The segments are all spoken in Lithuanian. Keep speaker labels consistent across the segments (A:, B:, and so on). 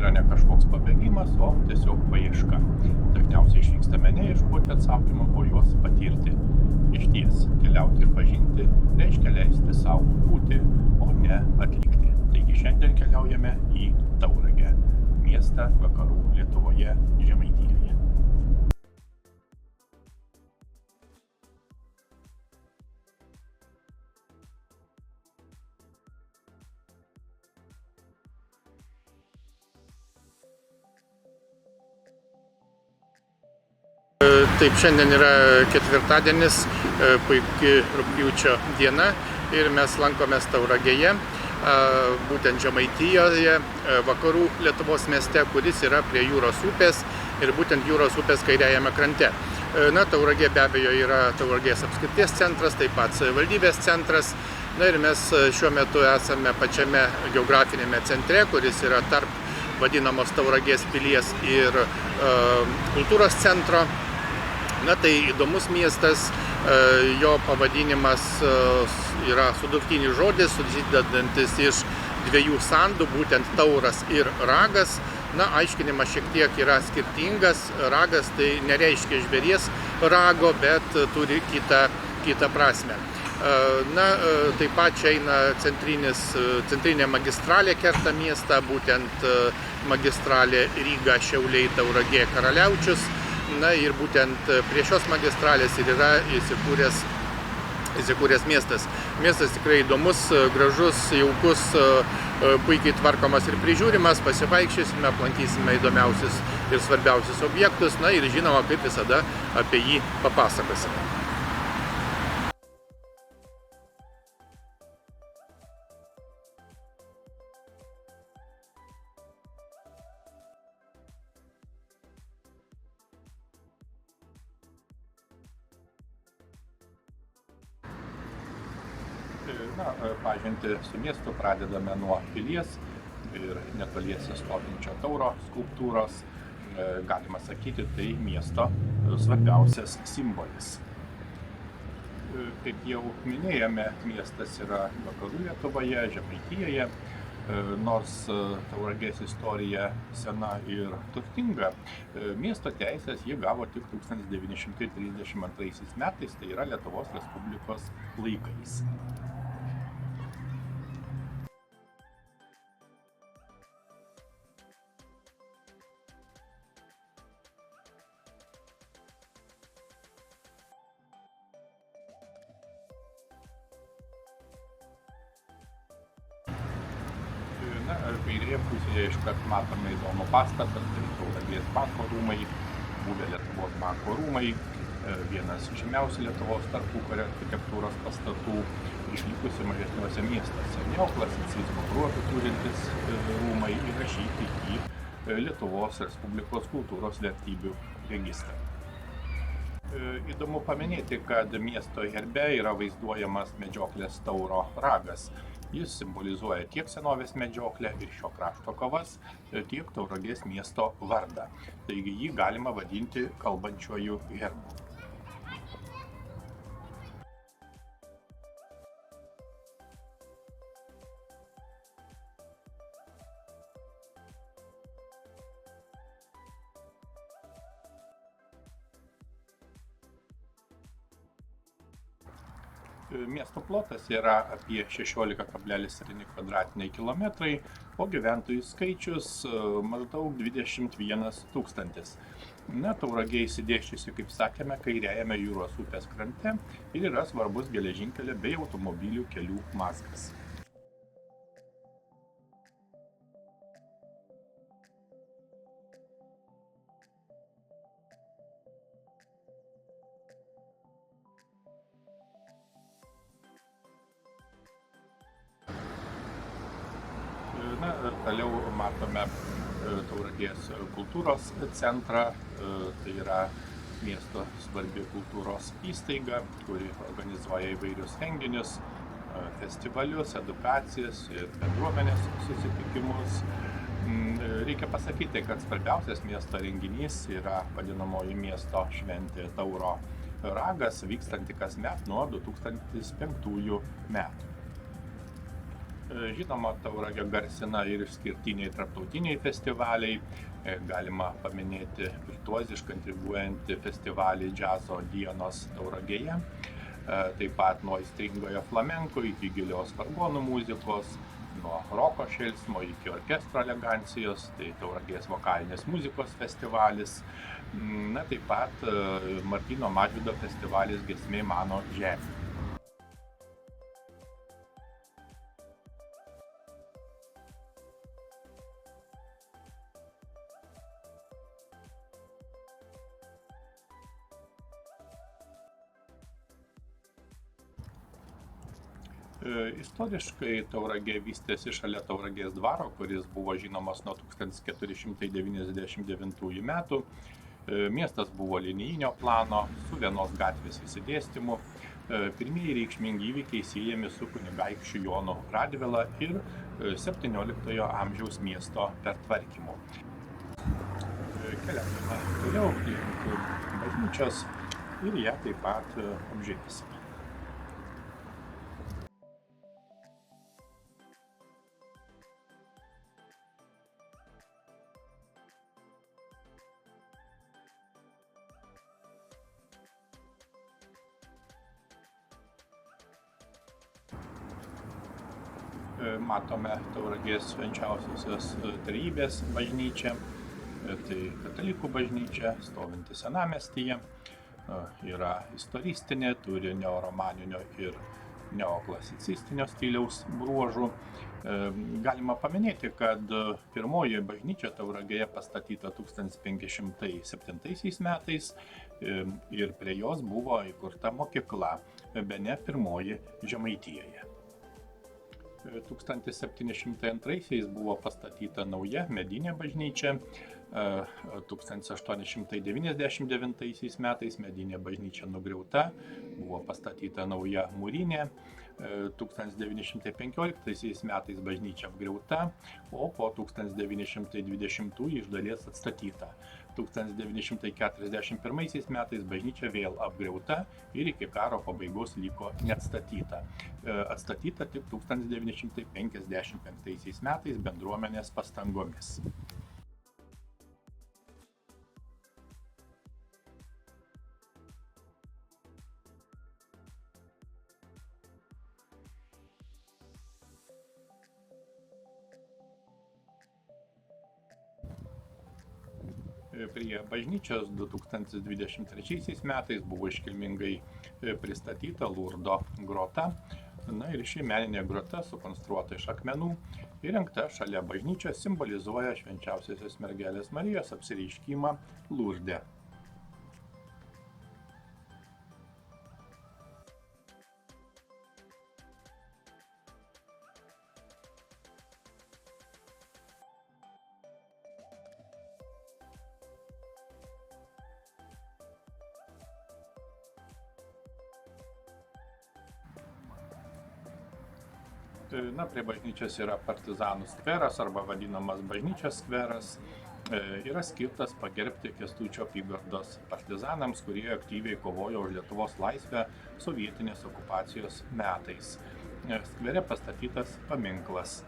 A: yra ne kažkoks pabėgimas, o tiesiog paieška. Dažniausiai išvykstame ne ieškoti atsakymų, o juos patirti. Išties, keliauti ir pažinti reiškia leisti savo būti, o ne atlikti. Taigi šiandien keliaujame į Tauragę, miestą vakarų Lietuvoje, Žemaitijoje.
B: Taip, šiandien yra ketvirtadienis, puikiai rugpjūčio diena ir mes lankomės Tauragėje, būtent Žemaitijoje, vakarų Lietuvos mieste, kuris yra prie jūros upės ir būtent jūros upės kairiajame krante. Tauragė be abejo yra Tauragės apskrities centras, taip pat savivaldybės centras. Ir mes šiuo metu esame pačiame geografinėme centre, kuris yra tarp vadinamos Tauragės pilies ir kultūros centro. Tai įdomus miestas, jo pavadinimas yra sudurtinis žodis, susidedantis iš dviejų sandų, būtent tauras ir ragas. Aiškinimas šiek tiek yra skirtingas. Ragas tai nereiškia žvėries rago, bet turi kitą prasmę. Taip pat čia eina centrinė magistralė kerta miestą, būtent magistralė Ryga, Šiauliai, Tauragė, Karaliaučius. Ir būtent prie šios magistralės ir yra įsikūręs miestas. Miestas tikrai įdomus, gražus, jaukus, puikiai tvarkomas ir prižiūrimas. Pasivaikščiosime, aplankysime įdomiausius ir svarbiausius objektus. Ir žinoma, kaip visada apie jį papasakosime.
A: Pažinti su miestu pradedame nuo pilies ir netoliese stovinčio tauro skulptūros. Galima sakyti, tai miesto svarbiausias simbolis. Kaip jau minėjome, miestas yra vakarų Lietuvoje, Žemaitijoje. Nors Tauragės istorija sena ir turtinga, miesto teisės jie gavo tik 1932 metais, tai yra Lietuvos Respublikos laikais. Kairėje pusėje iškart matome įdomų pastatą, tai Tauragės banko rūmai, buvę Lietuvos banko rūmai, vienas žymiausių Lietuvos tarpukario architektūros pastatų, išlikusi mažesniuose miestuose. Neoklasicizmo bruožų turintis rūmai įrašyti į Lietuvos Respublikos kultūros vertybių registrą. Įdomu paminėti, kad miesto herbe yra vaizduojamas medžioklės tauro ragas. Jis simbolizuoja tiek senovės medžioklę ir šio krašto kovas, tiek Tauragės miesto vardą. Taigi jį galima vadinti kalbančiuoju herbu. Miesto plotas yra apie 16,7 kvadratiniai kilometrai, o gyventojų skaičius maždaug 21 000. Tauragė išsidėsčiusi, kaip sakėme, kairiajame jūros upės krante ir yra svarbus geležinkelio bei automobilių kelių mazgas. Toliau matome Tauragės kultūros centrą, tai yra miesto svarbi kultūros įstaiga, kuri organizuoja įvairius renginius, festivalius, edukacijas ir bendruomenės susitikimus. Reikia pasakyti, kad svarbiausias miesto renginys yra vadinamoji miesto šventė Tauro ragas, vykstanti kasmet nuo 2005 metų. Žinoma, Tauragę garsina ir išskirtiniai tarptautiniai festivaliai. Galima paminėti virtuozišką intriguojantį festivalį Džiazo dienos Tauragėje. Taip pat nuo aistringojo flamenko iki gilios vargonų muzikos, nuo roko šėlsmo iki orkestro elegancijos, tai Tauragės vokalinės muzikos festivalis. Taip pat Martyno Mažvydo festivalis Giesmė mano žemė. Istoriškai Tauragė vystėsi šalia Tauragės dvaro, kuris buvo žinomas nuo 1499 metų. Miestas buvo linijinio plano, su vienos gatvės išsidėstymu. Pirmieji reikšmingi įvykiai siejami su kunigaikščiu Jonu Radvila ir 17 amžiaus miesto pertvarkymu. Keliaujame toliau link bažnyčios ir ją taip pat apžiūrėsime. Matome Tauragės švenčiausiosios trejybės bažnyčią, tai katalikų bažnyčia, stovinti senamiestyje, yra istoristinė, turi neoromaninio ir neoklasicistinio stiliaus bruožų. Galima paminėti, kad pirmoji bažnyčia Tauragėje pastatyta 1507 metais ir prie jos buvo įkurta mokykla, bene pirmoji Žemaitijoje. 1702 buvo pastatyta nauja medinė bažnyčia, 1899 metais medinė bažnyčia nugriauta, buvo pastatyta nauja mūrinė, 1915 metais bažnyčia apgriauta, o po 1920 iš dalies atstatyta. 1941 metais bažnyčia vėl apgriauta ir iki karo pabaigos liko neatstatyta. Atstatyta tik 1955 metais bendruomenės pastangomis. Prie bažnyčios 2023 metais buvo iškilmingai pristatyta Lurdo grota. Ir ši meninė grota, sukonstruota iš akmenų, įrengta šalia bažnyčios, simbolizuoja švenčiausiosios mergelės Marijos apsireiškimą Lurde. Prie bažnyčios yra partizanų skveras arba vadinamas bažnyčios skveras. Yra skirtas pagerbti Kęstučio apygardos partizanams, kurie aktyviai kovojo už Lietuvos laisvę sovietinės okupacijos metais. Skvere pastatytas paminklas.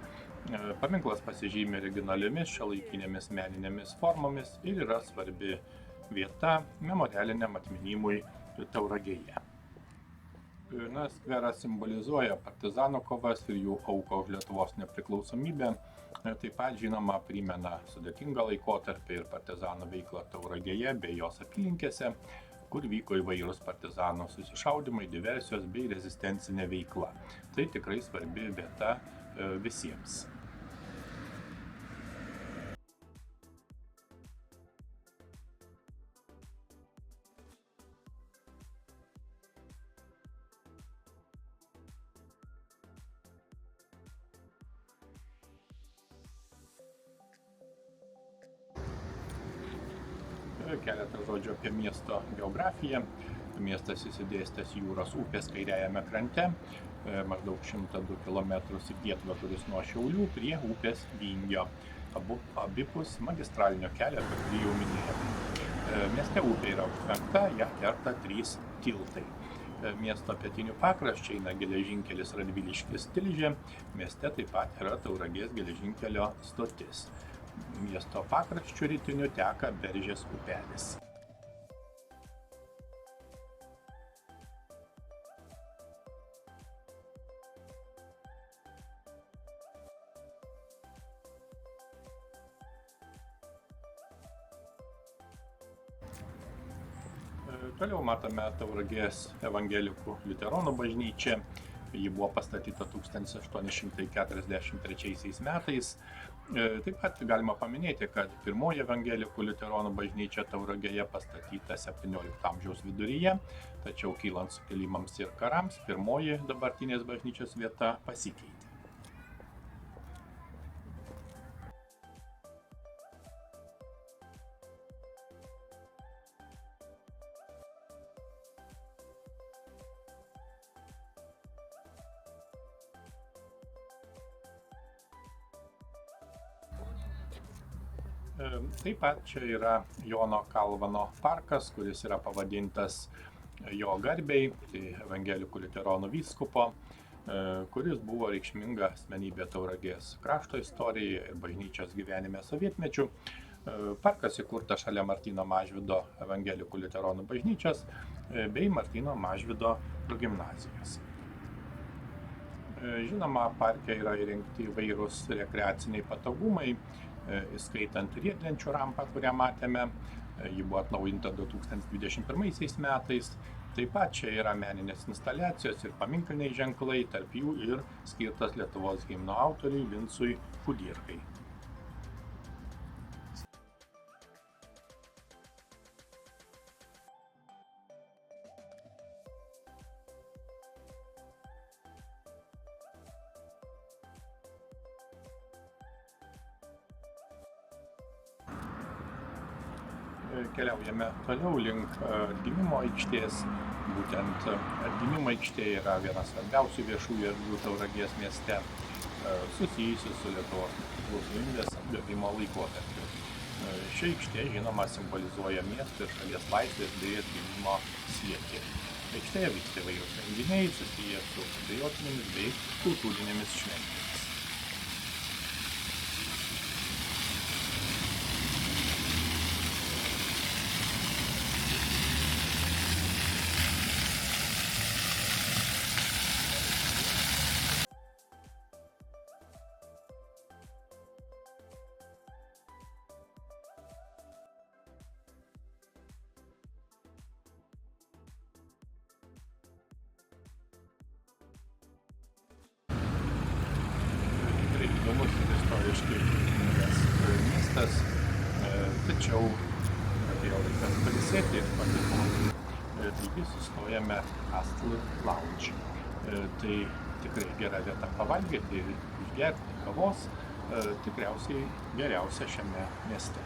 A: Paminklas pasižymi originaliomis šiuolaikinėmis meninėmis formomis ir yra svarbi vieta memorialiniam atminimui Tauragėje. Skveras simbolizuoja partizanų kovas ir jų auką už Lietuvos nepriklausomybę. Taip pat, žinoma, primena sudėtingą laikotarpį ir partizanų veiklą Tauragėje bei jos apylinkėse, kur vyko įvairūs partizanų susišaudymai, diversijos bei rezistencinė veikla. Tai tikrai svarbi vieta visiems. Keletą žodžių apie miesto geografiją. Miestas įsidėstęs Jūros upės kairiajame krante, maždaug 102 km į pietvakarius nuo Šiaulių prie upės Vingio. Abipus magistralinio kelio, apie kurį jau minėjome. Mieste upė yra užtvenkta, ją kerta 3 tiltai. miesto pietiniu pakraščiu eina geležinkelis Radviliškis-Tilžė, mieste taip pat yra Tauragės geležinkelio stotis. Miesto pakraščiu rytiniu teka Beržės upelis. Toliau matome Tauragės evangelikų liuteronų bažnyčią. Ji buvo pastatyta 1843 metais. Taip pat galima paminėti, kad pirmoji evangelikų liuteronų bažnyčia Tauragėje pastatyta 17 amžiaus viduryje, tačiau kylant sukilimams ir karams, pirmoji dabartinės bažnyčios vieta pasikeitė. Taip pat čia yra Jono Kalvano parkas, kuris yra pavadintas jo garbei, tai evangelikų liuteronų vyskupo, kuris buvo reikšminga asmenybė Tauragės krašto istorijoje ir bažnyčios gyvenime sovietmečiu. Parkas įkurtas šalia Martyno Mažvydo evangelikų liuteronų bažnyčios bei Martyno Mažvydo progimnazijos. Žinoma, parke yra įrengti įvairūs rekreaciniai patogumai, įskaitant riedlenčių rampą, kurią matėme. Ji buvo atnaujinta 2021 metais. Taip pat čia yra meninės instaliacijos ir paminkliniai ženklai, tarp jų ir skirtas Lietuvos himno autoriui Vincui Kudirkai. Keliaujame toliau link Atgimimo aikštės. Būtent Atgimimo aikštė yra vienas svarbiausių viešųjų erdvių Tauragės mieste, susijusi su Lietuvos nepriklausomybės atgavimo laikotarpiu. Ši aikštė, žinoma, simbolizuoja miesto ir šalies laisvės bei atgimimo siekį. Aikštėje vyksta įvairūs renginiai susiję su patriotinėmis bei kultūrinėmis šventėmis. Įdomus ir istoriškai kilmingas miestas, tačiau atėjo laikas pailsėti ir pakalbėti. Taigi sustojame Castle Lounge. Tai tikrai gera vieta pavalgyti ir išgerti kavos, tikriausiai geriausia šiame mieste.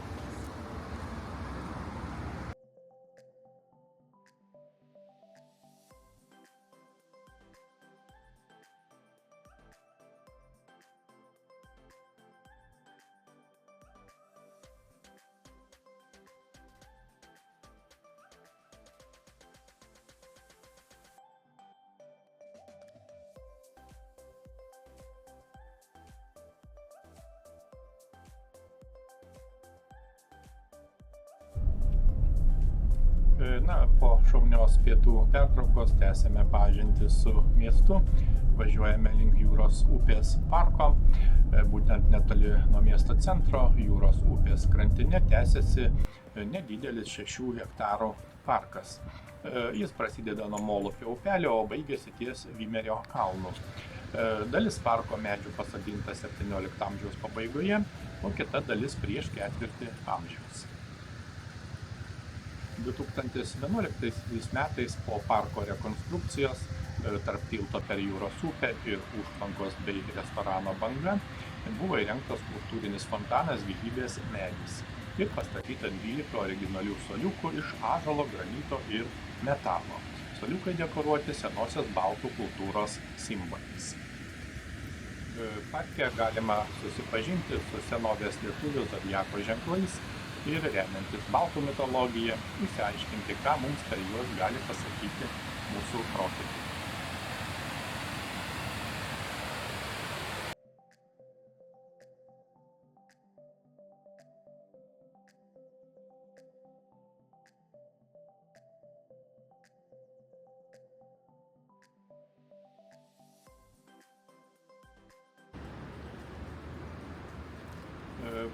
A: Po šaunios pietų pertraukos tęsėme pažintį su miestu, važiuojame link Jūros upės parko, būtent netoli nuo miesto centro Jūros upės krantine tęsiasi nedidelis 6 hektarų parkas. Jis prasideda nuo Molupio upelio, o baigėsi ties Vymerio kalnu. Dalis parko medžių pasodinta 17 amžiaus pabaigoje, o kita dalis prieš ketvirtį amžiaus. 2011 metais po parko rekonstrukcijos tarp tilto per Jūros upę ir užtvankos bei restorano Banga buvo įrengtas kultūrinis fontanas Gyvybės medis ir pastatyta 12 originalių suoliukų iš ąžuolo, granito ir metalo. Suoliukai dekoruoti senosios baltų kultūros simboliais. Parke galima susipažinti su senovės lietuvių zodiako ženklais ir remiantis baltų mitologiją, išsiaiškinti, ką mums per juos gali pasakyti mūsų protėviai.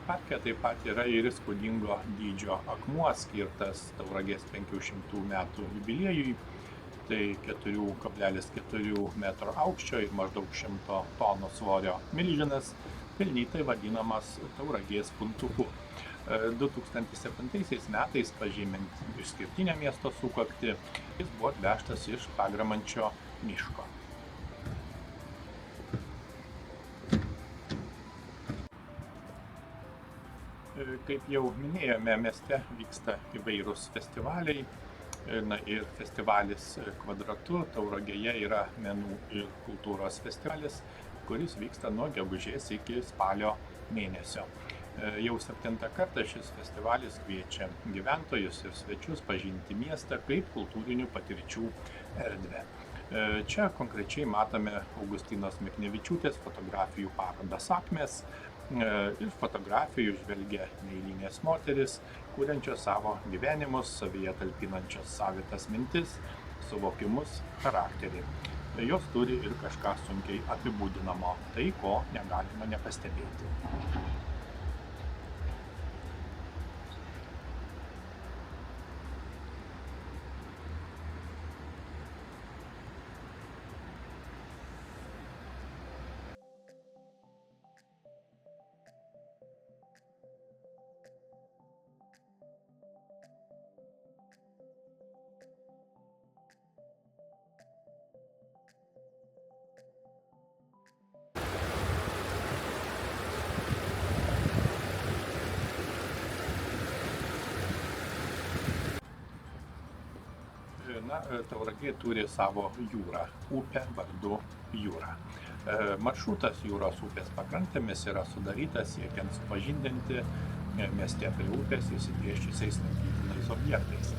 A: Parke taip pat yra ir įspūdingo dydžio akmuo skirtas Tauragės 500 metų jubiliejui. Tai 4,4 metro aukščio ir maždaug 100 tonų svorio milžinas, pelnytai vadinamas Tauragės puntuku. 2007 metais, pažymint išskirtinę miesto sukaktį, jis buvo atvežtas iš Pagramančio miško. Kaip jau minėjome, mieste vyksta įvairūs festivaliai. Ir festivalis Kvadratu Tauragėje yra menų ir kultūros festivalis, kuris vyksta nuo gegužės iki spalio mėnesio. Jau 7. kartą šis festivalis kviečia gyventojus ir svečius pažinti miestą kaip kultūrinių patirčių erdvę. Čia konkrečiai matome Augustinos Miknevičiūtės fotografijų parodą Sakmės. Iš fotografijų žvelgia neeilinės moteris, kuriančios savo gyvenimus, savyje talpinančios savitas mintis, suvokimus, charakterį. Jos turi ir kažką sunkiai apibūdinamo, tai ko negalima nepastebėti. Tauragė turi savo jūrą, upę vardu Jūra. Maršrutas jūros upės pakrantėmis yra sudarytas siekiant supažindinti mieste prie upės išsidėsčiusiais lankytinais objektais.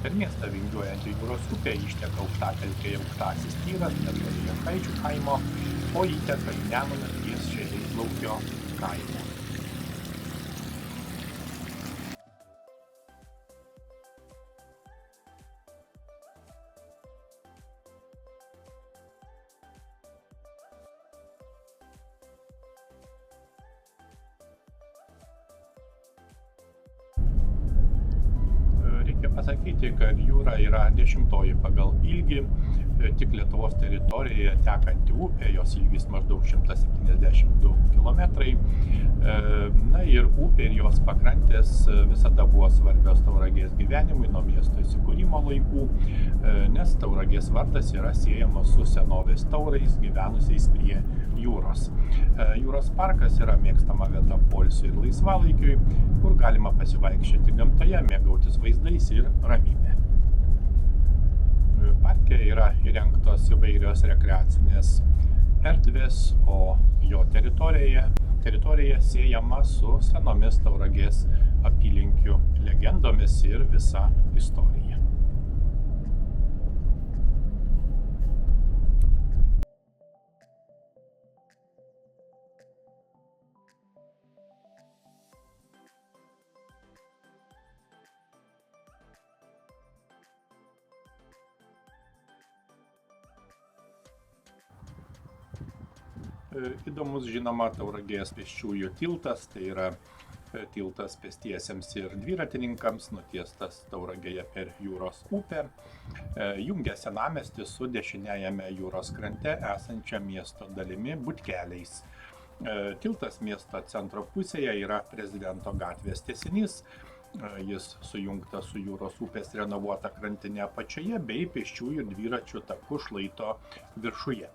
A: Per miestą vingiuojantį jūros upę išteka aukštapelkėje Aukštasis Tyras netoli Jankaičių kaimo, o įteka į Nemuną ties Šereiplaukio kaimo. Reikia pasakyti, kad jūra yra 10-oji pagal ilgį, tik Lietuvos teritorijoje tekanti upė, jos ilgis maždaug 172 km. Ir upė ir jos pakrantės visada buvo svarbios Tauragės gyvenimui nuo miesto įsikūrimo laikų, nes Tauragės vardas yra siejamas su senovės taurais gyvenusiais prie jūros. Jūros parkas yra mėgstama vieta poilsiui ir laisvalaikiui, kur galima pasivaikščioti gamtoje, mėgautis vaizdais ir ramybė. Parke yra įrengtos įvairios rekreacinės erdvės, o jo teritorija siejama su senomis Tauragės apylinkių legendomis ir visa istorija. Įdomus, žinoma, Tauragės pėsčiųjų tiltas, tai yra tiltas pėstiesiems ir dviratininkams, nutiestas Tauragėje per jūros upę, jungia senamiestį su dešiniajame jūros krante esančia miesto dalimi Butkeliais. Tiltas miesto centro pusėje yra Prezidento gatvės tęsinys, jis sujungtas su jūros upės renovuota krantinė apačioje bei pėsčiųjų ir dviračių taku šlaito viršuje.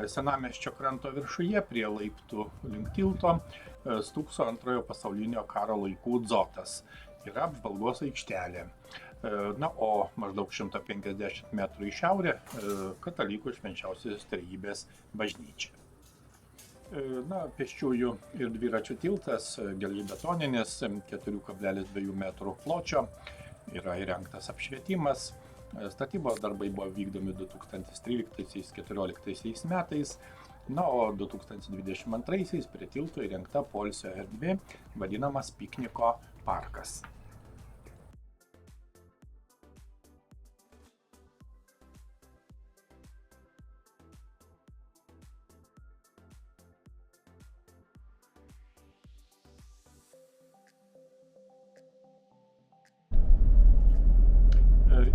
A: Senamiesčio kranto viršuje prie laiptų link tilto stūkso Antrojo pasaulinio karo laikų dzotas. Yra apžvalgos aikštelė. O maždaug 150 metrų į šiaurę katalikų švenčiausiosios trejybės bažnyčia. Pėsčiųjų ir dviračių tiltas gelžbetoninis 4,2 metrų pločio, yra įrengtas apšvietimas, Statybos darbai buvo vykdomi 2013-2014 metais, na, o 2022 prie tilto įrengta poilsio erdvė, vadinamas pikniko parkas.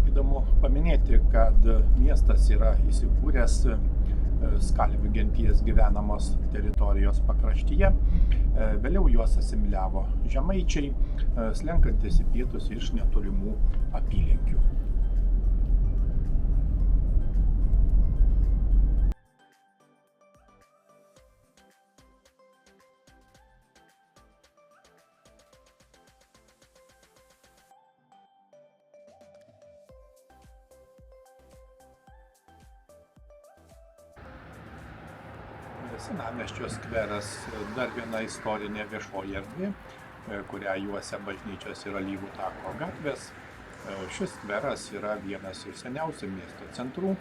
A: Įdomu paminėti, kad miestas yra įsikūręs Skalvių genties gyvenamos teritorijos pakraštyje. Vėliau juos asimiliavo žemaičiai, slenkantis į pietus iš netolimų apylinkių. Senamiesčio skveras dar viena istorinė viešoji erdvė, kurią juosia bažnyčios ir Alyvų tako gatvės. Šis skveras yra vienas iš seniausių miesto centrų,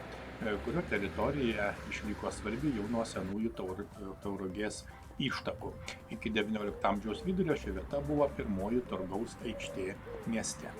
A: kurio teritorija išliko svarbi jau nuo senųjų Tauragės ištakų. Iki XIX amžiaus vidurio ši vieta buvo pirmoji turgaus aikštė mieste.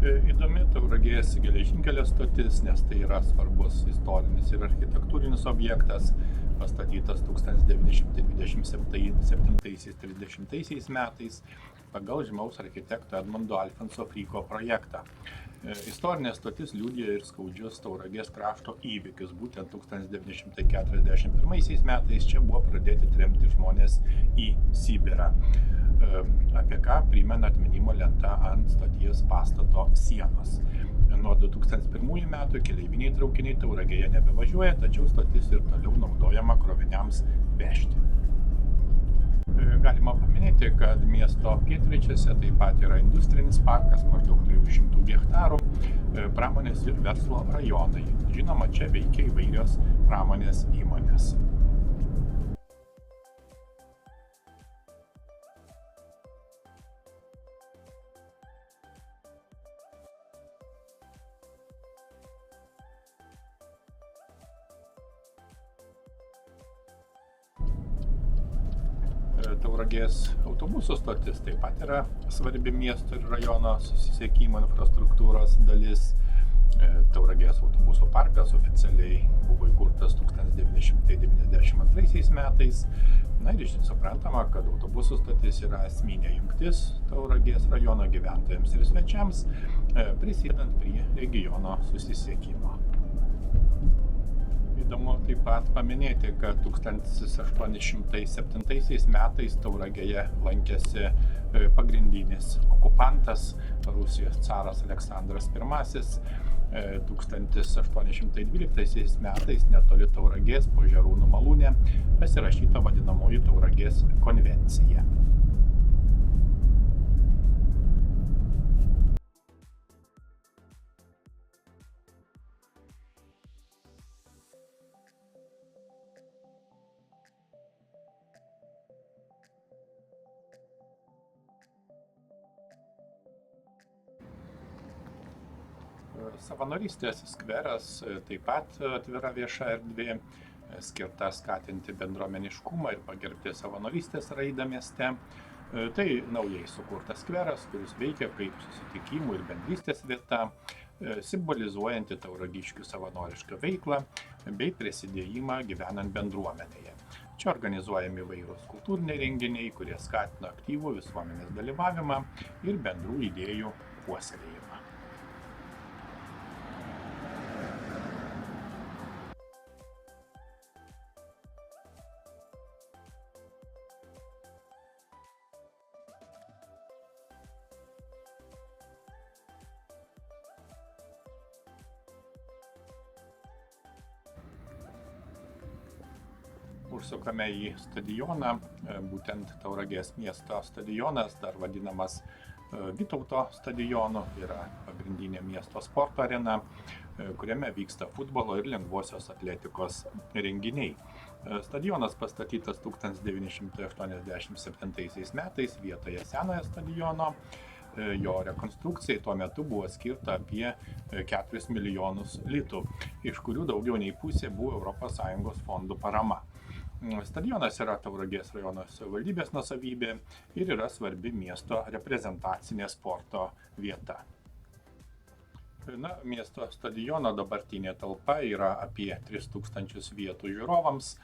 A: Įdomi Tauragės geležinkelio stotis, nes tai yra svarbus istorinis ir architektūrinis objektas, pastatytas 1927–30 metais pagal žymaus architekto Edmundo Alfonso Fryko projektą. Istorinė stotis liudija ir skaudžius Tauragės krašto įvykius. Būtent 1941 metais čia buvo pradėti tremti žmonės į Sibirą, apie ką primena atminimo lenta ant stoties pastato sienos. Nuo 2001 metų keleiviniai traukiniai Tauragėje nebevažiuoja, tačiau stotis ir toliau naudojama kroviniams vežti. Galima paminėti, kad miesto pietryčiuose taip pat yra industrinis parkas, maždaug 300 hektarų, pramonės ir verslo rajonai. Žinoma, čia veikia įvairios pramonės įmonės. Tauragės autobusų stotis taip pat yra svarbi miesto ir rajono susisiekimo infrastruktūros dalis. Tauragės autobusų parkas oficialiai buvo įkurtas 1992 metais. Na ir iš suprantama, kad autobusų stotis yra esminė jungtis Tauragės rajono gyventojams ir svečiams, prisidedant prie regiono susisiekimo. Įdomu taip pat paminėti, kad 1807 metais Tauragėje lankėsi pagrindinis okupantas, Rusijos caras Aleksandras I. 1812 metais netoli Tauragės po Žerūnų malūne pasirašyta vadinamoji Tauragės konvencija. Savanorystės skveras taip pat atvira vieša erdvė, skirta skatinti bendruomeniškumą ir pagerbti savanorystės raidą mieste. Tai naujai sukurtas skveras, kuris veikia kaip susitikimų ir bendrystės vieta, simbolizuojanti tauragiškių savanorišką veiklą bei prisidėjimą gyvenant bendruomenėje. Čia organizuojami įvairūs kultūriniai renginiai, kurie skatina aktyvų visuomenės dalyvavimą ir bendrų idėjų puoselėjimą. užsukame į stadioną, būtent Tauragės miesto stadionas, dar vadinamas Vytauto stadionu, yra pagrindinė miesto sporto arena, kuriame vyksta futbolo ir lengvosios atletikos renginiai. Stadionas pastatytas 1987 metais vietoje senojo stadiono. Jo rekonstrukcijai tuo metu buvo skirta apie 4 milijonus litų, iš kurių daugiau nei pusė buvo ES fondų parama. Stadionas yra Tauragės rajono savivaldybės nuosavybė ir yra svarbi miesto reprezentacinė sporto vieta. Miesto stadiono dabartinė talpa yra apie 3000 vietų žiūrovams.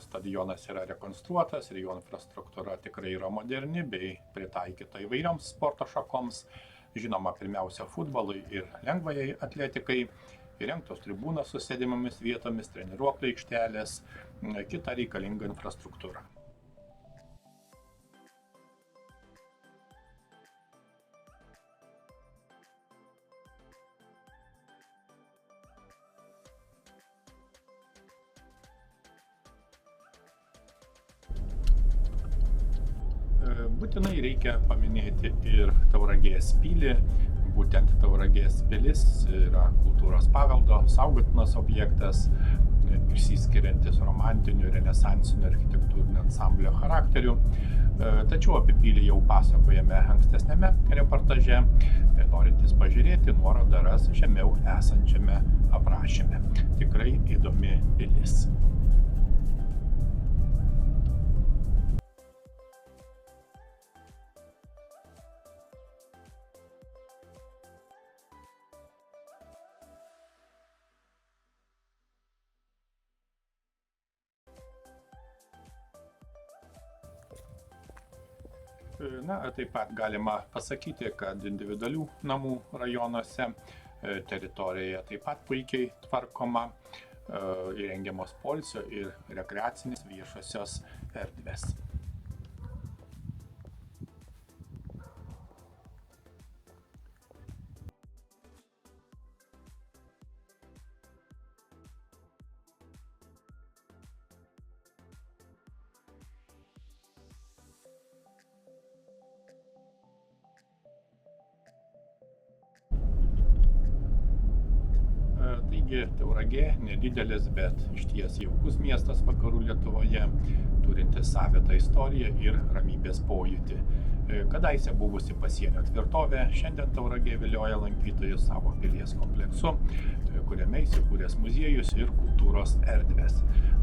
A: Stadionas yra rekonstruotas ir jo infrastruktūra tikrai yra moderni bei pritaikyta įvairioms sporto šakoms, žinoma pirmiausia futbolui ir lengvajai atletikai, įrengtos tribūnos su sėdimomis vietomis, treniruoklių aikštelės, kita reikalinga infrastruktūra. Būtinai reikia paminėti ir Tauragės pilį. Būtent Tauragės pilis yra kultūros paveldo saugotinas objektas, išsiskiriantis romantiniu, renesansiniu architektūrinio ansamblio charakteriu. Tačiau apie pilį jau pasakojame ankstesnėme reportaže. Norintys pažiūrėti, nuorodą ras žemiau esančiame aprašyme. Tikrai įdomi pilis. Taip pat galima pasakyti, kad individualių namų rajonuose teritorija taip pat puikiai tvarkoma, įrengiamos poilsio ir rekreacinės viešosios erdvės. Taigi Tauragė nedidelis, bet išties jaukus miestas vakarų Lietuvoje, turintis savitą istoriją ir ramybės pojūtį. Kadaise buvusi pasienio tvirtovė, šiandien Tauragė vilioja lankytojus savo pilies kompleksu, kuriame įsikūręs muziejus ir kultūros erdvės.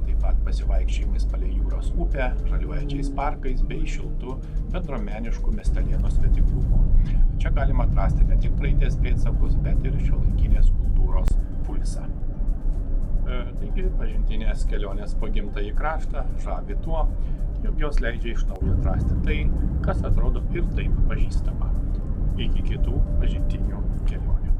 A: Taip pat pasivaikščiojimais palei jūros upę, žaliuojančiais parkais bei šiltų bendruomeniškų miestelėnų svetingumu. Čia galima atrasti ne tik praeities pėdsakus, bet ir šiuolaikinės kultūros pulsą. Taigi pažintinės kelionės po gimtąjį kraštą žavi tuo, jog jos leidžia iš naujo atrasti tai, kas atrodo ir taip pažįstama. Iki kitų pažintinių kelionių.